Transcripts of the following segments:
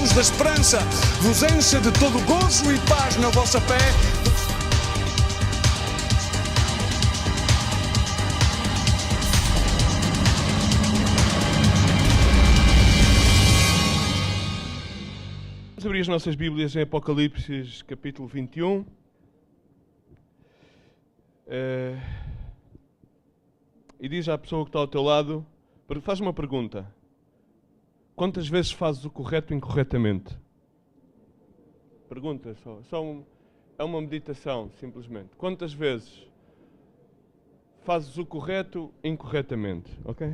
Deus da esperança vos encha de todo gozo e paz na vossa fé. Vamos abrir as nossas Bíblias em Apocalipse, capítulo 21. E diz à pessoa que está ao teu lado, faz uma pergunta. Quantas vezes fazes o correto incorretamente? Pergunta só. É uma meditação, simplesmente. Quantas vezes fazes o correto incorretamente? Ok?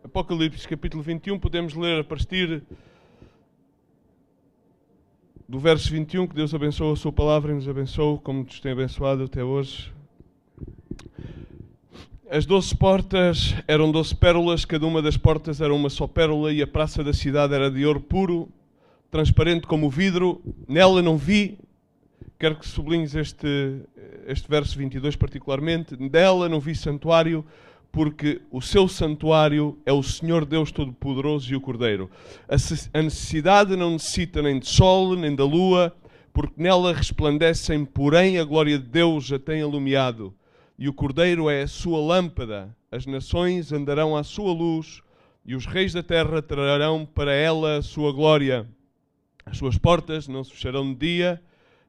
Apocalipse, capítulo 21, podemos ler a partir do verso 21, que Deus abençoe a sua palavra e nos abençoe como nos tem abençoado até hoje. As 12 portas eram 12 pérolas, cada uma das portas era uma só pérola, e a praça da cidade era de ouro puro, transparente como o vidro. Nela não vi, quero que sublinhes este verso 22 particularmente, nela não vi santuário, porque o seu santuário é o Senhor Deus Todo-Poderoso e o Cordeiro. A necessidade não necessita nem de sol, nem da lua, porque nela resplandecem, porém a glória de Deus a tem alumiado. E o Cordeiro é a sua lâmpada. As nações andarão à sua luz, e os reis da terra trarão para ela a sua glória. As suas portas não se fecharão de dia,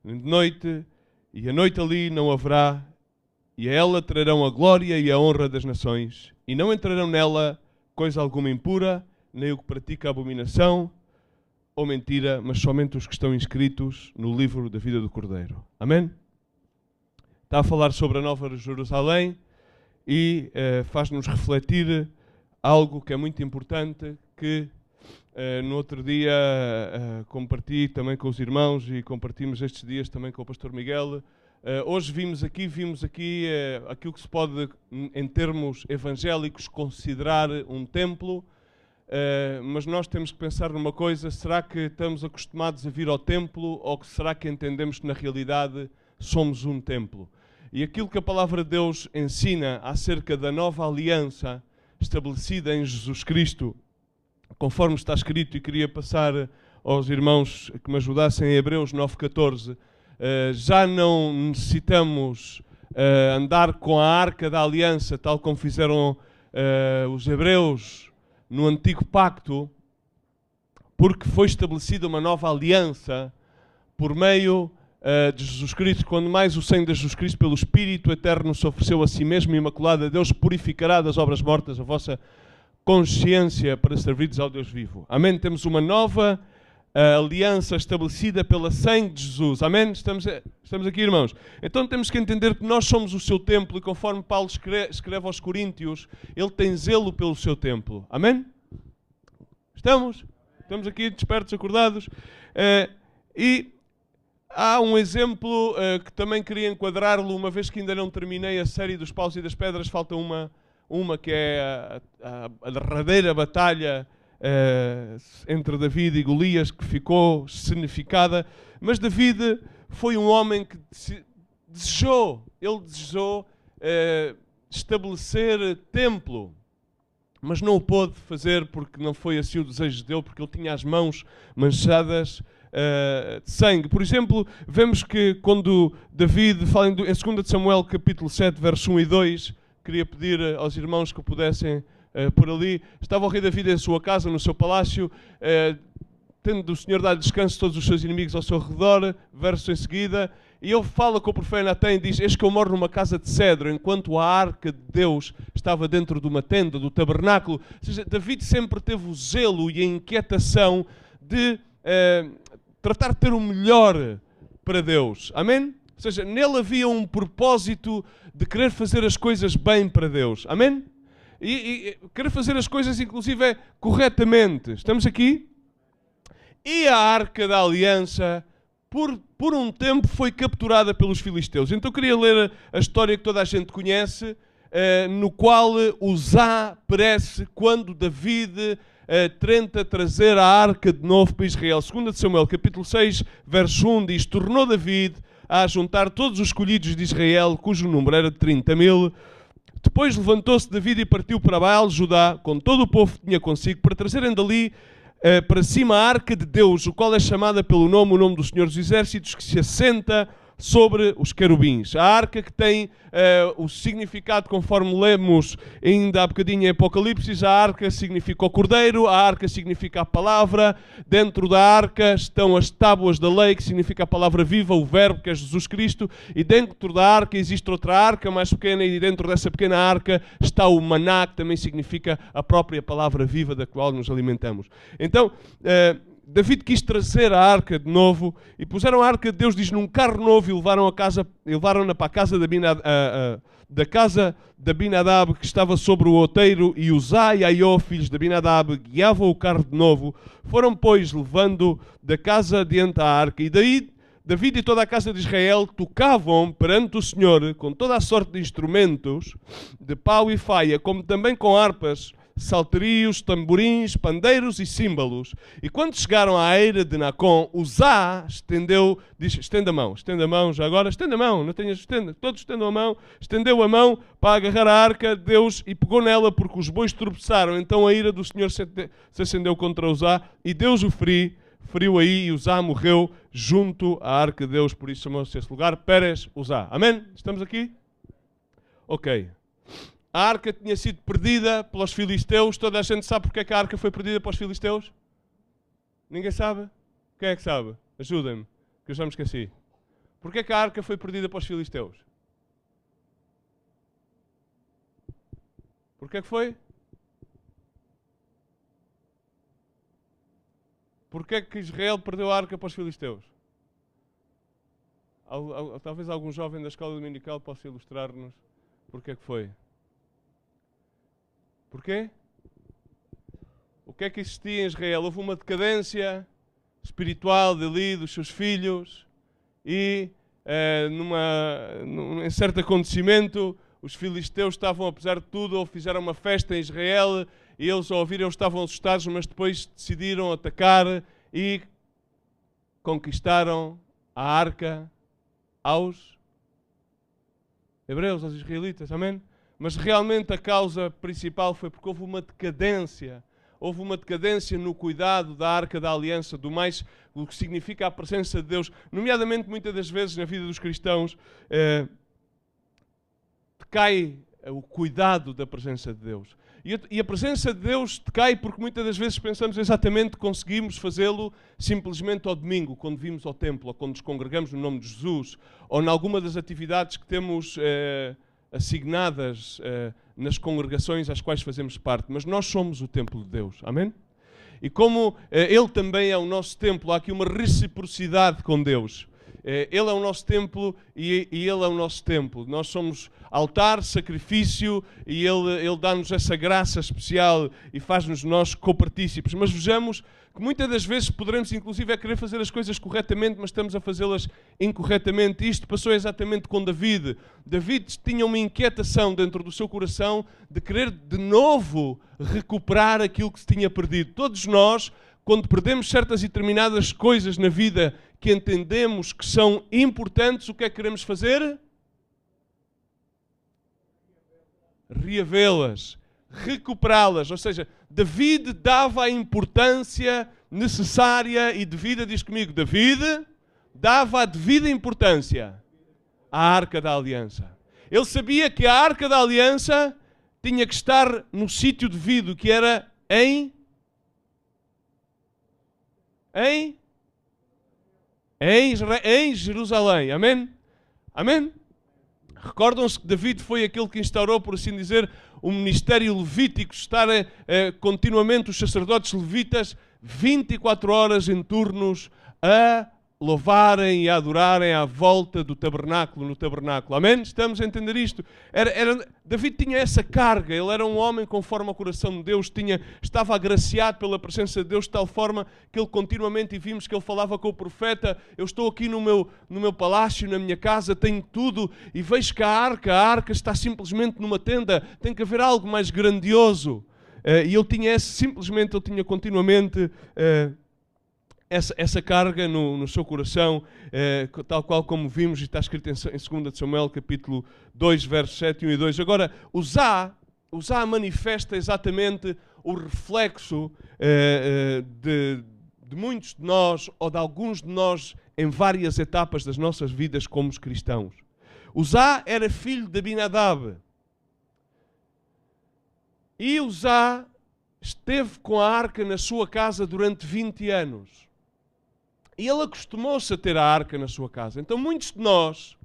nem de noite, e a noite ali não haverá. E a ela trarão a glória e a honra das nações. E não entrarão nela coisa alguma impura, nem o que pratica abominação ou mentira, mas somente os que estão inscritos no livro da vida do Cordeiro. Amém? Está a falar sobre a Nova Jerusalém e faz-nos refletir algo que é muito importante, que no outro dia compartilhei também com os irmãos e compartimos estes dias também com o pastor Miguel. Hoje vimos aqui aquilo que se pode, em termos evangélicos, considerar um templo, mas nós temos que pensar numa coisa: será que estamos acostumados a vir ao templo, ou será que entendemos que na realidade somos um templo? E aquilo que a palavra de Deus ensina acerca da nova aliança estabelecida em Jesus Cristo, conforme está escrito, e queria passar aos irmãos que me ajudassem em Hebreus 9,14, já não necessitamos andar com a arca da aliança, tal como fizeram os hebreus no antigo pacto, porque foi estabelecida uma nova aliança por meio de Jesus Cristo. Quando mais o sangue de Jesus Cristo, pelo Espírito Eterno, se ofereceu a si mesmo imaculado, a Deus purificará das obras mortas a vossa consciência para servir ao Deus vivo. Amém? Temos uma nova aliança estabelecida pela sangue de Jesus. Amém? Estamos aqui, irmãos. Então temos que entender que nós somos o seu templo, e conforme Paulo escreve aos Coríntios, ele tem zelo pelo seu templo. Amém? Estamos aqui despertos, acordados. E há um exemplo que também queria enquadrar-lo, uma vez que ainda não terminei a série dos paus e das pedras. Falta uma que é a derradeira batalha entre David e Golias, que ficou significada. Mas David foi um homem que desejou estabelecer templo, mas não o pôde fazer porque não foi assim o desejo dele, porque ele tinha as mãos manchadas de sangue. Por exemplo, vemos que quando David fala em 2 Samuel capítulo 7, verso 1 e 2, queria pedir aos irmãos que pudessem por ali. Estava o rei David em sua casa, no seu palácio, tendo o Senhor dado descanso a todos os seus inimigos ao seu redor. Verso em seguida, e ele fala com o profeta Natã e diz: eis que eu moro numa casa de cedro, enquanto a arca de Deus estava dentro de uma tenda, do tabernáculo. Ou seja, David sempre teve o zelo e a inquietação de tratar de ter o melhor para Deus. Amém? Ou seja, nele havia um propósito de querer fazer as coisas bem para Deus. Amém? E querer fazer as coisas, inclusive, corretamente. Estamos aqui? E a Arca da Aliança, por um tempo, foi capturada pelos filisteus. Então eu queria ler a história que toda a gente conhece, no qual Uzá perece quando David tenta trazer a Arca de novo para Israel. 2 Samuel, capítulo 6, verso 1, diz: tornou David a juntar todos os escolhidos de Israel, cujo número era de 30.000, Depois levantou-se David e partiu para Baal, Judá, com todo o povo que tinha consigo, para trazerem dali para cima a arca de Deus, o qual é chamada pelo nome, o nome do Senhor dos Exércitos, que se assenta sobre os querubins. A arca que tem o significado, conforme lemos ainda há bocadinho em Apocalipse, a arca significa o cordeiro, a arca significa a palavra, dentro da arca estão as tábuas da lei, que significa a palavra viva, o verbo, que é Jesus Cristo, e dentro da arca existe outra arca mais pequena, e dentro dessa pequena arca está o maná, que também significa a própria palavra viva da qual nos alimentamos. Então, David quis trazer a arca de novo e puseram a arca de Deus, diz, num carro novo e levaram-na para a casa de Abinadab, que estava sobre o outeiro, e Uzá e Aió, filhos de Abinadab, guiavam o carro de novo. Foram, pois, levando da casa adiante a arca. E daí David e toda a casa de Israel tocavam perante o Senhor com toda a sorte de instrumentos, de pau e faia, como também com harpas, salterios, tamborins, pandeiros e símbolos. E quando chegaram à eira de Nacon, Uzá estende a mão, já agora, estende a mão, todos estendam a mão, estendeu a mão para agarrar a arca de Deus e pegou nela, porque os bois tropeçaram. Então a ira do Senhor se acendeu contra Uzá e Deus o feriu aí, e Uzá morreu junto à arca de Deus, por isso chamou-se esse lugar Pérez Uzá. Amém? Estamos aqui? Ok. A arca tinha sido perdida pelos filisteus. Toda a gente sabe porque é que a arca foi perdida pelos filisteus? Ninguém sabe? Quem é que sabe? Ajudem-me, que eu já me esqueci. Porque é que a arca foi perdida pelos filisteus? Porque é que foi? Porque é que Israel perdeu a arca para os filisteus? Talvez algum jovem da escola dominical possa ilustrar-nos porque é que foi. Porquê? O que é que existia em Israel? Houve uma decadência espiritual dali, dos seus filhos, e em certo acontecimento, os filisteus estavam, apesar de tudo, ou fizeram uma festa em Israel, e eles, ao ouvirem, estavam assustados, mas depois decidiram atacar e conquistaram a arca aos hebreus, aos israelitas. Amém? Mas realmente a causa principal foi porque houve uma decadência. Houve uma decadência no cuidado da Arca da Aliança, o que significa a presença de Deus. Nomeadamente, muitas das vezes na vida dos cristãos, decai o cuidado da presença de Deus. E a presença de Deus decai porque muitas das vezes pensamos exatamente que conseguimos fazê-lo simplesmente ao domingo, quando vimos ao templo, ou quando nos congregamos no nome de Jesus, ou em alguma das atividades que temos assignadas nas congregações às quais fazemos parte. Mas nós somos o templo de Deus. Amém? E como Ele também é o nosso templo, há aqui uma reciprocidade com Deus. Ele é o nosso templo e Ele é o nosso templo. Nós somos altar, sacrifício, e Ele dá-nos essa graça especial e faz-nos nós copartícipes. Mas vejamos que muitas das vezes poderemos inclusive querer fazer as coisas corretamente, mas estamos a fazê-las incorretamente. Isto passou exatamente com David. David tinha uma inquietação dentro do seu coração de querer de novo recuperar aquilo que se tinha perdido. Todos nós, quando perdemos certas e determinadas coisas na vida que entendemos que são importantes, o que é que queremos fazer? Reavê-las, recuperá-las. Ou seja, David dava a importância necessária e devida, diz comigo, David dava a devida importância à Arca da Aliança. Ele sabia que a Arca da Aliança tinha que estar no sítio devido, que era em Jerusalém. Amém? Amém? Recordam-se que David foi aquele que instaurou, por assim dizer, o ministério levítico, estar continuamente os sacerdotes levitas 24 horas em turnos a louvarem e a adorarem à volta do tabernáculo, no tabernáculo. Amém? Estamos a entender isto? David tinha essa carga, ele era um homem conforme ao coração de Deus, estava agraciado pela presença de Deus de tal forma que ele continuamente, e vimos que ele falava com o profeta, eu estou aqui no meu palácio, na minha casa, tenho tudo, e vejo que a arca está simplesmente numa tenda, tem que haver algo mais grandioso. E ele tinha continuamente essa carga no seu coração, tal qual como vimos, e está escrito em 2 de Samuel, capítulo 2, versos 7, 1 e 2. Agora, Uzá manifesta exatamente o reflexo de muitos de nós, ou de alguns de nós, em várias etapas das nossas vidas como os cristãos. Uzá era filho de Abinadab. E Uzá esteve com a arca na sua casa durante 20 anos. E ele acostumou-se a ter a arca na sua casa. Então muitos de nós,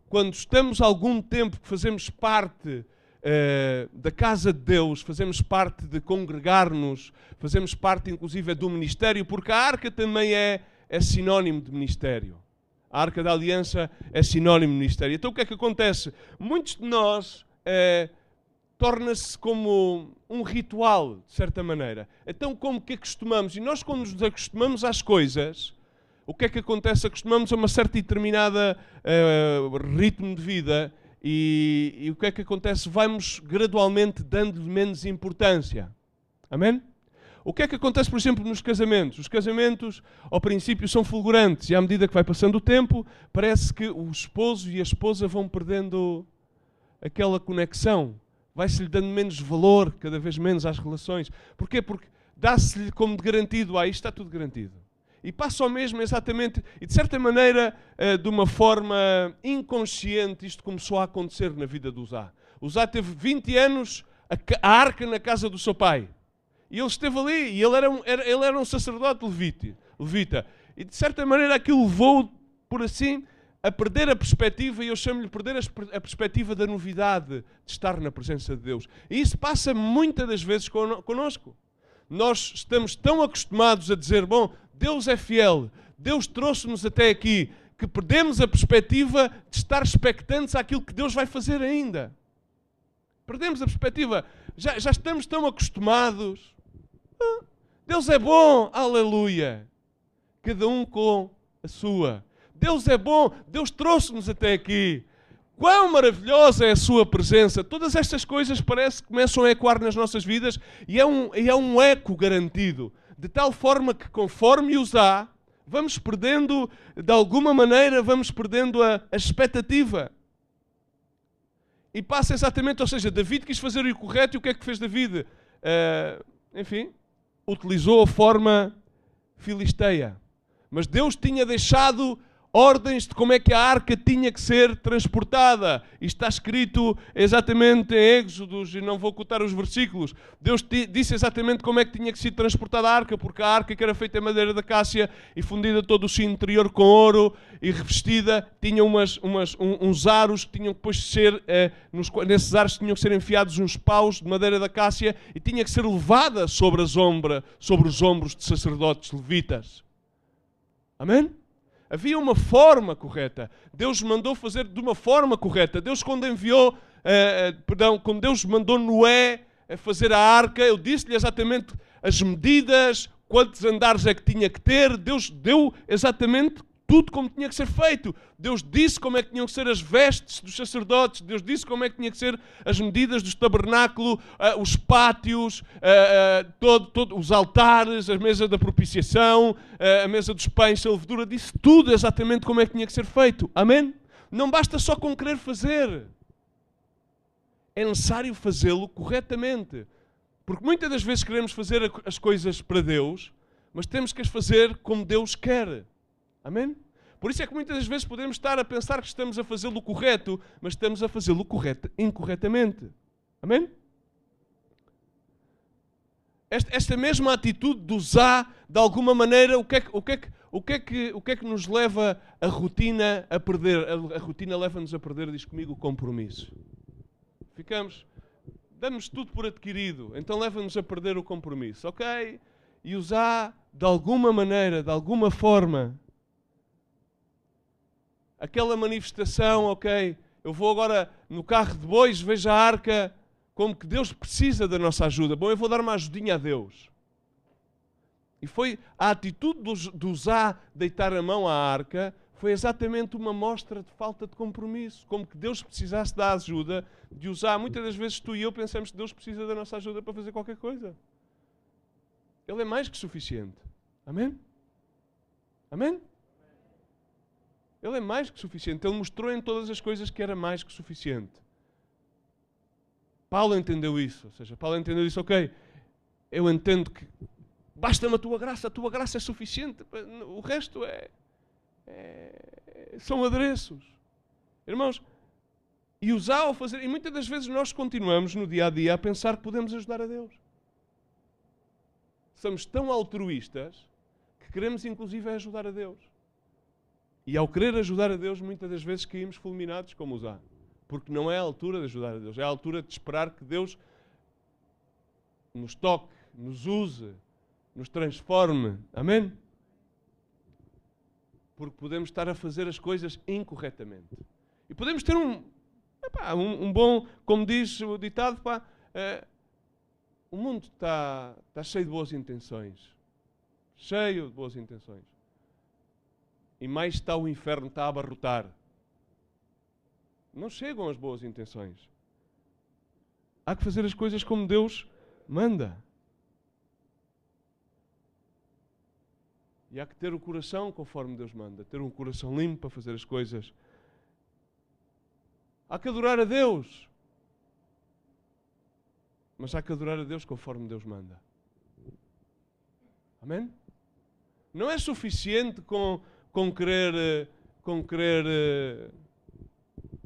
quando estamos algum tempo que fazemos parte da casa de Deus, fazemos parte de congregar-nos, fazemos parte inclusive do ministério, porque a arca também é sinónimo de ministério. A arca da aliança é sinónimo de ministério. Então o que é que acontece? Muitos de nós torna-se como um ritual, de certa maneira. Então como que acostumamos? E nós quando nos acostumamos às coisas, o que é que acontece? Acostumamos a uma certa e determinada ritmo de vida e o que é que acontece? Vamos gradualmente dando-lhe menos importância. Amém? O que é que acontece, por exemplo, nos casamentos? Os casamentos, ao princípio, são fulgurantes e à medida que vai passando o tempo, parece que o esposo e a esposa vão perdendo aquela conexão. Vai-se-lhe dando menos valor, cada vez menos, às relações. Porquê? Porque dá-se-lhe como de garantido, isto está tudo garantido. E passa ao mesmo exatamente, e de certa maneira, de uma forma inconsciente, isto começou a acontecer na vida de Uzá. Uzá teve 20 anos a arca na casa do seu pai. E ele esteve ali, e ele era um sacerdote levita. E de certa maneira aquilo levou, por assim, a perder a perspectiva, e eu chamo-lhe perder a perspectiva da novidade de estar na presença de Deus. E isso passa muitas das vezes connosco. Nós estamos tão acostumados a dizer, bom, Deus é fiel, Deus trouxe-nos até aqui, que perdemos a perspectiva de estar expectantes àquilo que Deus vai fazer ainda. Perdemos a perspectiva, já estamos tão acostumados. Deus é bom, aleluia. Cada um com a sua. Deus é bom, Deus trouxe-nos até aqui. Quão maravilhosa é a sua presença. Todas estas coisas parece que começam a ecoar nas nossas vidas e é um eco garantido. De tal forma que conforme Uzá, vamos perdendo, de alguma maneira, vamos perdendo a expectativa. E passa exatamente, ou seja, David quis fazer o correto e o que é que fez David? Utilizou a forma filisteia. Mas Deus tinha deixado ordens de como é que a arca tinha que ser transportada. Isto está escrito exatamente em Êxodos, e não vou contar os versículos. Deus disse exatamente como é que tinha que ser transportada a arca, porque a arca, que era feita em madeira de acácia e fundida todo o seu interior com ouro e revestida, tinha uns aros que tinham que depois ser, nesses aros tinham que ser enfiados uns paus de madeira de acácia e tinha que ser levada sobre os ombros de sacerdotes levitas. Amém? Havia uma forma correta. Deus mandou fazer de uma forma correta. Deus, quando Deus mandou Noé a fazer a arca, Ele disse-lhe exatamente as medidas, quantos andares é que tinha que ter. Deus deu exatamente tudo como tinha que ser feito. Deus disse como é que tinham que ser as vestes dos sacerdotes. Deus disse como é que tinha que ser as medidas do tabernáculo, os pátios, os altares, a mesa da propiciação, a mesa dos pães, a levedura. Disse tudo exatamente como é que tinha que ser feito. Amém? Não basta só com querer fazer. É necessário fazê-lo corretamente. Porque muitas das vezes queremos fazer as coisas para Deus, mas temos que as fazer como Deus quer. Amém? Por isso é que muitas das vezes podemos estar a pensar que estamos a fazê-lo correto, mas estamos a fazê-lo incorretamente. Amém? Esta mesma atitude de Uzá, de alguma maneira, o que é que nos leva a rotina a perder? A rotina leva-nos a perder, diz comigo, o compromisso. Damos tudo por adquirido, então leva-nos a perder o compromisso, ok? E Uzá, de alguma maneira, de alguma forma, aquela manifestação, ok, eu vou agora no carro de bois, vejo a arca, como que Deus precisa da nossa ajuda. Bom, eu vou dar uma ajudinha a Deus. E foi a atitude de Uzá deitar a mão à arca, foi exatamente uma mostra de falta de compromisso. Como que Deus precisasse da ajuda de Uzá. Muitas das vezes tu e eu pensamos que Deus precisa da nossa ajuda para fazer qualquer coisa. Ele é mais que suficiente. Amém? Amém? Ele é mais que suficiente. Ele mostrou em todas as coisas que era mais que suficiente. Paulo entendeu isso. Ou seja, Paulo entendeu isso, ok, eu entendo que basta-me a tua graça é suficiente. O resto são adereços. Irmãos, e usar ou fazer... E muitas das vezes nós continuamos no dia a dia a pensar que podemos ajudar a Deus. Somos tão altruístas que queremos inclusive ajudar a Deus. E ao querer ajudar a Deus, muitas das vezes caímos fulminados como usar. Porque não é a altura de ajudar a Deus. É a altura de esperar que Deus nos toque, nos use, nos transforme. Amém? Porque podemos estar a fazer as coisas incorretamente. E podemos ter um bom, como diz o ditado, o mundo está cheio de boas intenções. Cheio de boas intenções. E mais está o inferno, está a abarrotar. Não chegam as boas intenções. Há que fazer as coisas como Deus manda. E há que ter o coração conforme Deus manda. Ter um coração limpo para fazer as coisas. Há que adorar a Deus. Mas há que adorar a Deus conforme Deus manda. Amém? Não é suficiente com querer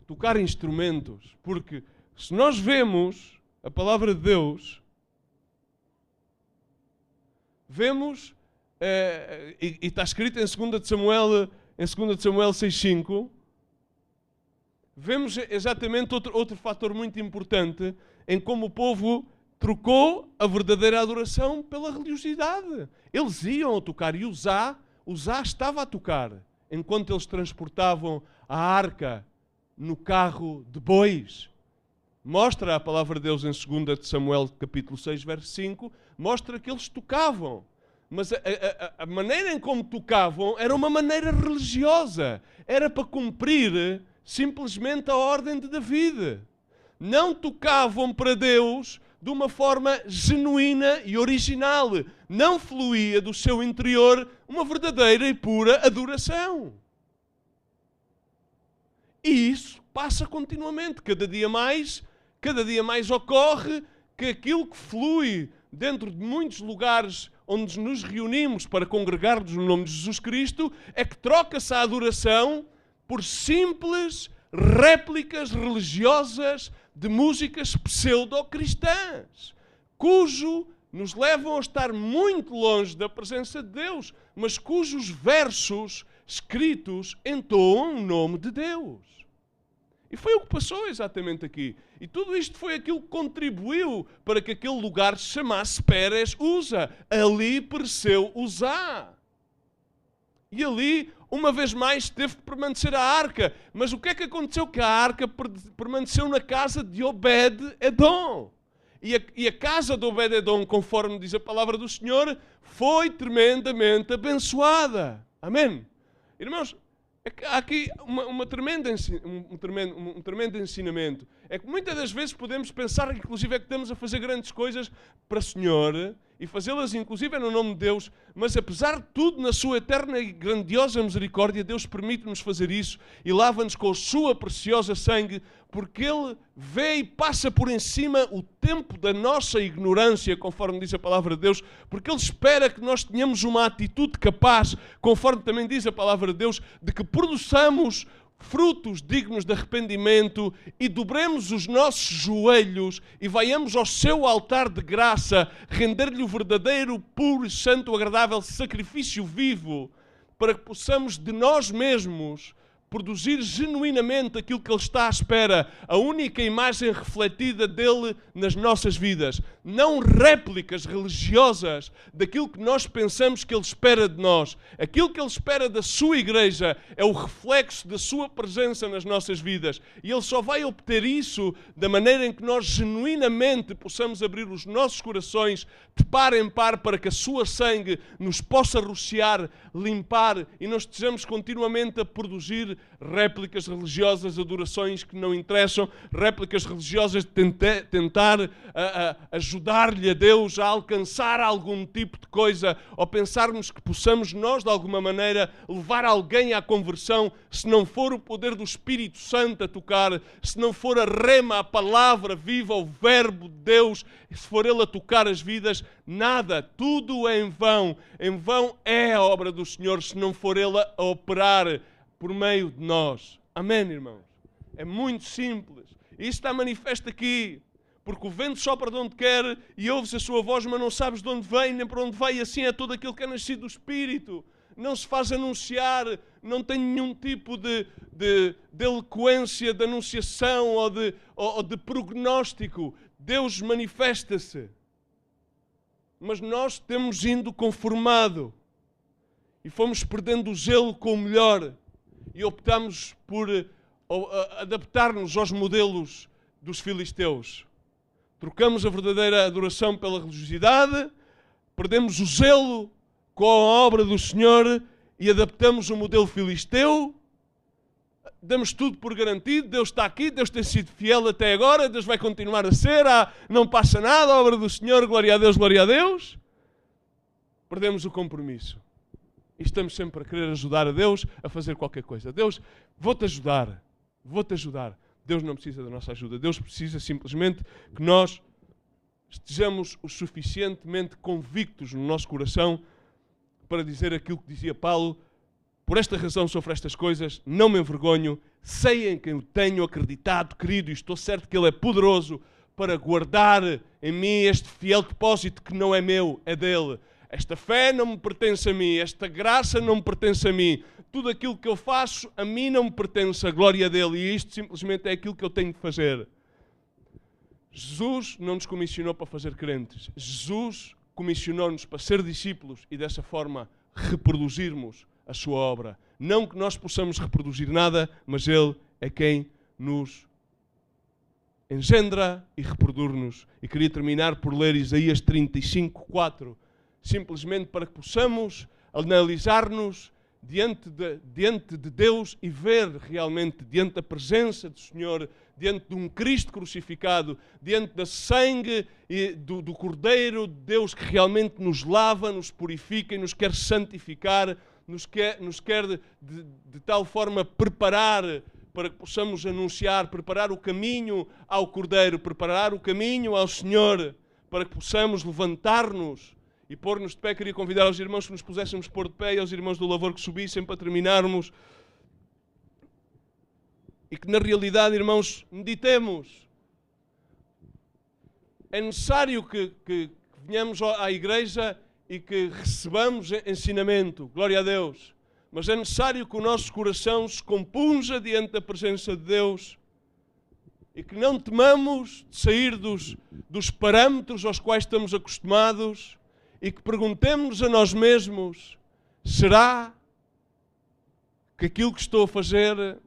tocar instrumentos. Porque se nós vemos a palavra de Deus, vemos, e está escrito em 2 Samuel 6,5, vemos exatamente outro fator muito importante em como o povo trocou a verdadeira adoração pela religiosidade. Eles iam a tocar e Uzá estava a tocar enquanto eles transportavam a arca no carro de bois. Mostra a palavra de Deus em 2 Samuel capítulo 6, verso 5, mostra que eles tocavam. Mas a maneira em como tocavam era uma maneira religiosa. Era para cumprir simplesmente a ordem de David. Não tocavam para Deus de uma forma genuína e original. Não fluía do seu interior uma verdadeira e pura adoração. E isso passa continuamente. Cada dia mais ocorre que aquilo que flui dentro de muitos lugares onde nos reunimos para congregar-nos no nome de Jesus Cristo é que troca-se a adoração por simples réplicas religiosas de músicas pseudo-cristãs, cujo nos levam a estar muito longe da presença de Deus, mas cujos versos escritos entoam o nome de Deus. E foi o que passou exatamente aqui. E tudo isto foi aquilo que contribuiu para que aquele lugar se chamasse Pérez Uza. Ali pereceu Uzá. E ali, uma vez mais, teve que permanecer a arca. Mas o que é que aconteceu? Que a arca permaneceu na casa de Obed-Edom. E a casa de Obed-Edom, conforme diz a palavra do Senhor, foi tremendamente abençoada. Amém? Irmãos, há aqui um tremendo ensinamento. É que muitas das vezes podemos pensar, inclusive, é que estamos a fazer grandes coisas para o Senhor e fazê-las, inclusive, no nome de Deus, mas apesar de tudo, na sua eterna e grandiosa misericórdia, Deus permite-nos fazer isso e lava-nos com a sua preciosa sangue, porque Ele vê e passa por em cima o tempo da nossa ignorância, conforme diz a palavra de Deus, porque Ele espera que nós tenhamos uma atitude capaz, conforme também diz a palavra de Deus, de que produzamos frutos dignos de arrependimento e dobremos os nossos joelhos e vaiamos ao seu altar de graça, render-lhe o verdadeiro, puro, santo, agradável sacrifício vivo, para que possamos de nós mesmos produzir genuinamente aquilo que Ele está à espera, a única imagem refletida dEle nas nossas vidas. Não réplicas religiosas daquilo que nós pensamos que Ele espera de nós. Aquilo que Ele espera da sua igreja é o reflexo da sua presença nas nossas vidas. E Ele só vai obter isso da maneira em que nós genuinamente possamos abrir os nossos corações de par em par para que a sua sangue nos possa rociar, limpar e nós estejamos continuamente a produzir seguir réplicas religiosas, adorações que não interessam, réplicas religiosas de tentar ajudar-lhe a Deus a alcançar algum tipo de coisa, ou pensarmos que possamos nós, de alguma maneira, levar alguém à conversão, se não for o poder do Espírito Santo a tocar, se não for a rema, a palavra viva, o verbo de Deus, se for Ele a tocar as vidas, nada, tudo é em vão. Em vão é a obra do Senhor se não for Ele a operar por meio de nós. Amém, irmãos? É muito simples. E isso está manifesto aqui. Porque o vento sopra de onde quer e ouves a sua voz, mas não sabes de onde vem nem para onde vai. E assim é todo aquilo que é nascido do Espírito. Não se faz anunciar, não tem nenhum tipo de eloquência, de anunciação ou de prognóstico. Deus manifesta-se. Mas nós temos indo conformado e fomos perdendo o zelo com o melhor e optamos por adaptar-nos aos modelos dos filisteus. Trocamos a verdadeira adoração pela religiosidade, perdemos o zelo com a obra do Senhor e adaptamos o modelo filisteu. Damos tudo por garantido, Deus está aqui, Deus tem sido fiel até agora, Deus vai continuar a ser, não passa nada, a obra do Senhor, glória a Deus, glória a Deus. Perdemos o compromisso. E estamos sempre a querer ajudar a Deus a fazer qualquer coisa. Deus, vou-te ajudar, vou-te ajudar. Deus não precisa da nossa ajuda, Deus precisa simplesmente que nós estejamos o suficientemente convictos no nosso coração para dizer aquilo que dizia Paulo: por esta razão sofro estas coisas, não me envergonho, sei em quem eu tenho acreditado, querido, e estou certo que Ele é poderoso para guardar em mim este fiel depósito que não é meu, é dele. Esta fé não me pertence a mim, esta graça não me pertence a mim, tudo aquilo que eu faço a mim não me pertence, a glória dele, e isto simplesmente é aquilo que eu tenho de fazer. Jesus não nos comissionou para fazer crentes, Jesus comissionou-nos para ser discípulos e dessa forma reproduzirmos a sua obra. Não que nós possamos reproduzir nada, mas Ele é quem nos engendra e reproduz-nos. E queria terminar por ler Isaías 35:4, simplesmente para que possamos analisar-nos diante de Deus e ver realmente, diante da presença do Senhor, diante de um Cristo crucificado, diante do sangue e do Cordeiro de Deus que realmente nos lava, nos purifica e nos quer santificar, nos quer de tal forma preparar para que possamos anunciar, preparar o caminho ao Cordeiro, preparar o caminho ao Senhor, para que possamos levantar-nos e pôr-nos de pé. Queria convidar aos irmãos que nos puséssemos pôr de pé e aos irmãos do louvor que subissem para terminarmos. E que na realidade, irmãos, meditemos. É necessário que venhamos à igreja e que recebamos ensinamento, glória a Deus. Mas é necessário que o nosso coração se compunja diante da presença de Deus e que não temamos de sair dos parâmetros aos quais estamos acostumados e que perguntemos a nós mesmos: será que aquilo que estou a fazer,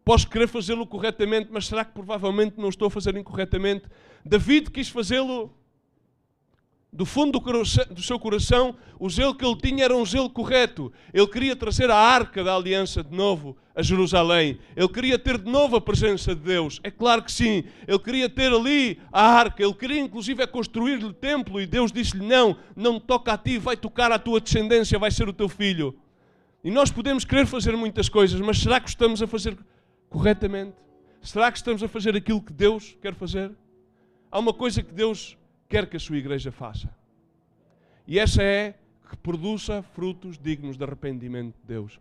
posso querer fazê-lo corretamente, mas será que provavelmente não estou a fazer incorretamente? David quis fazê-lo do fundo do seu coração, o zelo que ele tinha era um zelo correto. Ele queria trazer a arca da aliança de novo a Jerusalém. Ele queria ter de novo a presença de Deus. É claro que sim. Ele queria ter ali a arca. Ele queria inclusive construir-lhe o templo e Deus disse-lhe: não toca a ti, vai tocar à tua descendência, vai ser o teu filho. E nós podemos querer fazer muitas coisas, mas será que estamos a fazer corretamente? Será que estamos a fazer aquilo que Deus quer fazer? Há uma coisa que Deus quer que a sua igreja faça. E essa é que produza frutos dignos de arrependimento de Deus.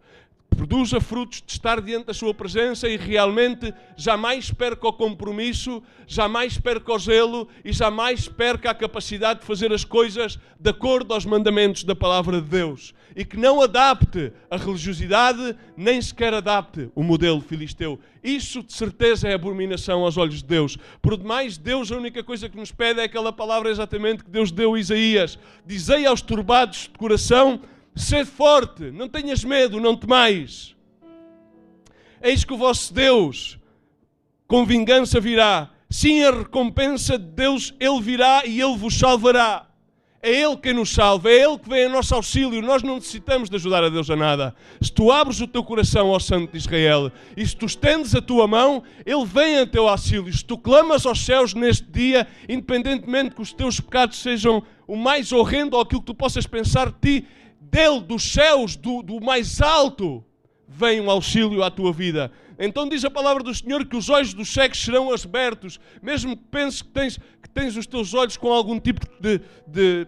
Produza frutos de estar diante da sua presença e realmente jamais perca o compromisso, jamais perca o zelo e jamais perca a capacidade de fazer as coisas de acordo aos mandamentos da palavra de Deus. E que não adapte a religiosidade, nem sequer adapte o modelo filisteu. Isso de certeza é abominação aos olhos de Deus. Por demais, Deus, a única coisa que nos pede é aquela palavra exatamente que Deus deu a Isaías: dizei aos turbados de coração, sede forte, não tenhas medo, não temais. Eis que o vosso Deus com vingança virá. Sim, a recompensa de Deus, Ele virá e Ele vos salvará. É Ele quem nos salva, é Ele que vem em nosso auxílio. Nós não necessitamos de ajudar a Deus a nada. Se tu abres o teu coração ao Santo de Israel e se tu estendes a tua mão, Ele vem em teu auxílio. Se tu clamas aos céus neste dia, independentemente que os teus pecados sejam o mais horrendo ou aquilo que tu possas pensar de ti, dele, dos céus, do mais alto, vem um auxílio à tua vida. Então diz a palavra do Senhor que os olhos dos cegos serão abertos, mesmo que penses que tens os teus olhos com algum tipo de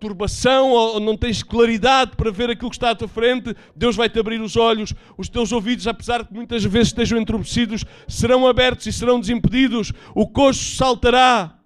turbação ou não tens claridade para ver aquilo que está à tua frente, Deus vai-te abrir os olhos. Os teus ouvidos, apesar de que muitas vezes estejam entorpecidos, serão abertos e serão desimpedidos. O coxo saltará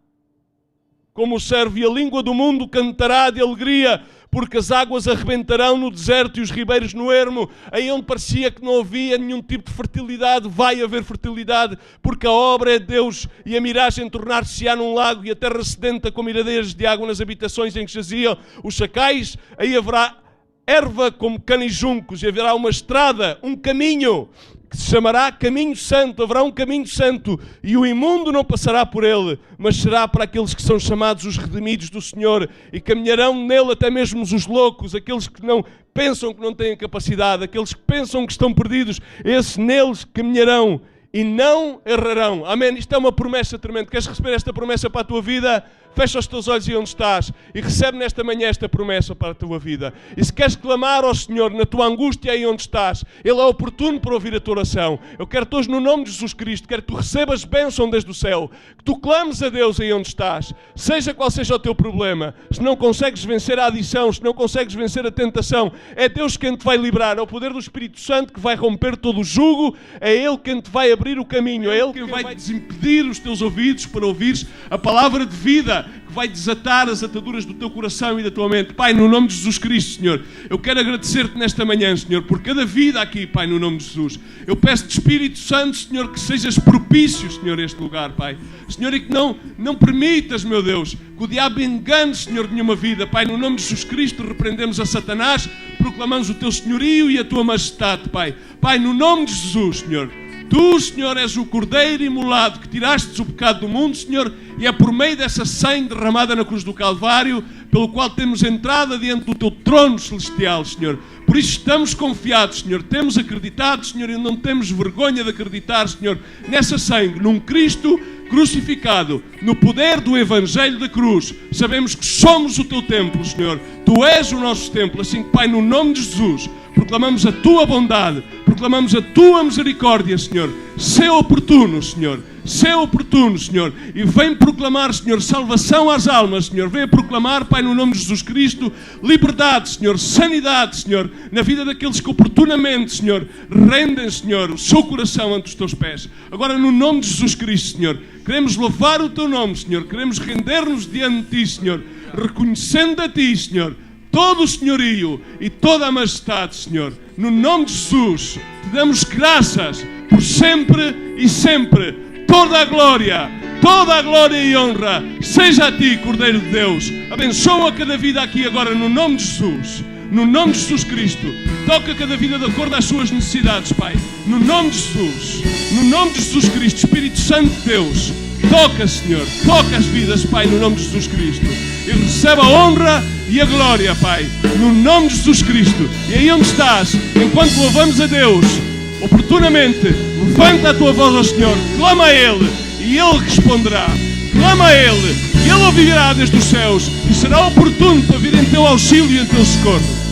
como o servo e a língua do mundo cantará de alegria, porque as águas arrebentarão no deserto e os ribeiros no ermo. Aí onde parecia que não havia nenhum tipo de fertilidade, vai haver fertilidade, porque a obra é de Deus e a miragem tornar-se-á num lago e a terra sedenta com miradeiras de água nas habitações em que jaziam os chacais. Aí haverá erva como cana e juncos e haverá uma estrada, um caminho, que se chamará Caminho Santo. Haverá um caminho santo e o imundo não passará por ele, mas será para aqueles que são chamados os redimidos do Senhor, e caminharão nele até mesmo os loucos, aqueles que não pensam que não têm capacidade, aqueles que pensam que estão perdidos, esses neles caminharão e não errarão. Amém? Isto é uma promessa tremenda. Queres receber esta promessa para a tua vida? Fecha os teus olhos aí onde estás e recebe nesta manhã esta promessa para a tua vida. E se queres clamar ao Senhor na tua angústia aí onde estás, Ele é oportuno para ouvir a tua oração. Eu quero que hoje, no nome de Jesus Cristo, quero que tu recebas bênção desde o céu, que tu clames a Deus aí onde estás, seja qual seja o teu problema. Se não consegues vencer a adição, se não consegues vencer a tentação, é Deus quem te vai livrar, é o poder do Espírito Santo que vai romper todo o jugo, é Ele quem te vai abrir o caminho, é Ele quem vai desimpedir os teus ouvidos para ouvires a palavra de vida, que vai desatar as ataduras do teu coração e da tua mente. Pai, no nome de Jesus Cristo, Senhor, eu quero agradecer-te nesta manhã, Senhor, por cada vida aqui, Pai, no nome de Jesus. Eu peço-te, Espírito Santo, Senhor, que sejas propício, Senhor, a este lugar, Pai. Senhor, e que não permitas, meu Deus, que o diabo engane, Senhor, de nenhuma vida. Pai, no nome de Jesus Cristo, repreendemos a Satanás, proclamamos o teu senhorio e a tua majestade, Pai. Pai, no nome de Jesus, Senhor, tu, Senhor, és o Cordeiro imolado que tiraste o pecado do mundo, Senhor, e é por meio dessa sangue derramada na cruz do Calvário, pelo qual temos entrada diante do teu trono celestial, Senhor. Por isso estamos confiados, Senhor, temos acreditado, Senhor, e não temos vergonha de acreditar, Senhor, nessa sangue, num Cristo crucificado, no poder do Evangelho da cruz. Sabemos que somos o teu templo, Senhor. Tu és o nosso templo. Assim que, Pai, no nome de Jesus, proclamamos a tua bondade, proclamamos a tua misericórdia, Senhor. Sê oportuno, Senhor. Sê oportuno, Senhor. E vem proclamar, Senhor, salvação às almas, Senhor. Venha proclamar, Pai, no nome de Jesus Cristo, liberdade, Senhor, sanidade, Senhor, na vida daqueles que oportunamente, Senhor, rendem, Senhor, o seu coração ante os teus pés. Agora, no nome de Jesus Cristo, Senhor, queremos louvar o teu nome, Senhor. Queremos render-nos diante de ti, Senhor, reconhecendo a ti, Senhor, todo o senhorio e toda a majestade, Senhor. No nome de Jesus, te damos graças por sempre e sempre. Toda a glória e honra seja a ti, Cordeiro de Deus. Abençoa cada vida aqui agora no nome de Jesus. No nome de Jesus Cristo. Toca cada vida de acordo às suas necessidades, Pai. No nome de Jesus. No nome de Jesus Cristo. Espírito Santo de Deus. Toca, Senhor. Toca as vidas, Pai, no nome de Jesus Cristo. E recebe a honra e a glória, Pai. No nome de Jesus Cristo. E aí onde estás, enquanto louvamos a Deus, oportunamente, levanta a tua voz ao Senhor, clama a Ele e Ele responderá. Clama a Ele e Ele ouvirá desde os céus e será oportuno para vir em teu auxílio e em teu socorro.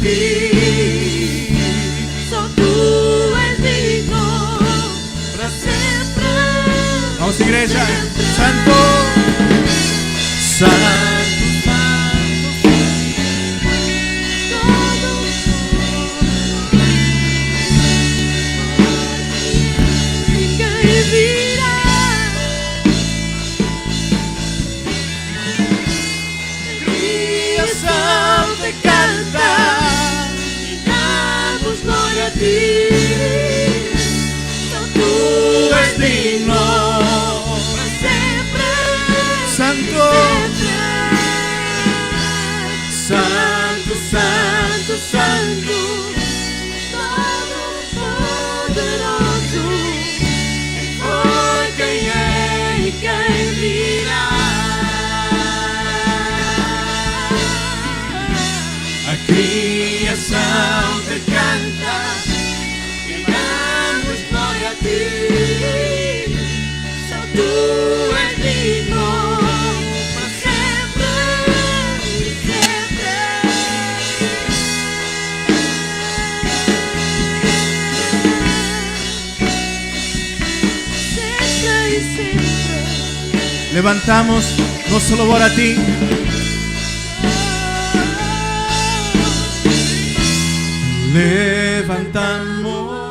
ti. Só tu és digno para sempre. Vamos, igreja. Sempre. Santo, Santo. Só tu és digno para sempre. Santo, Santo, Santo, Santo, Todo-Poderoso. Foi quem é e quem virá. a criação te canta. Glória a ti. Só tu és digno para sempre, sempre. Sempre e sempre. Levantamos nosso louvor a ti. Levantamos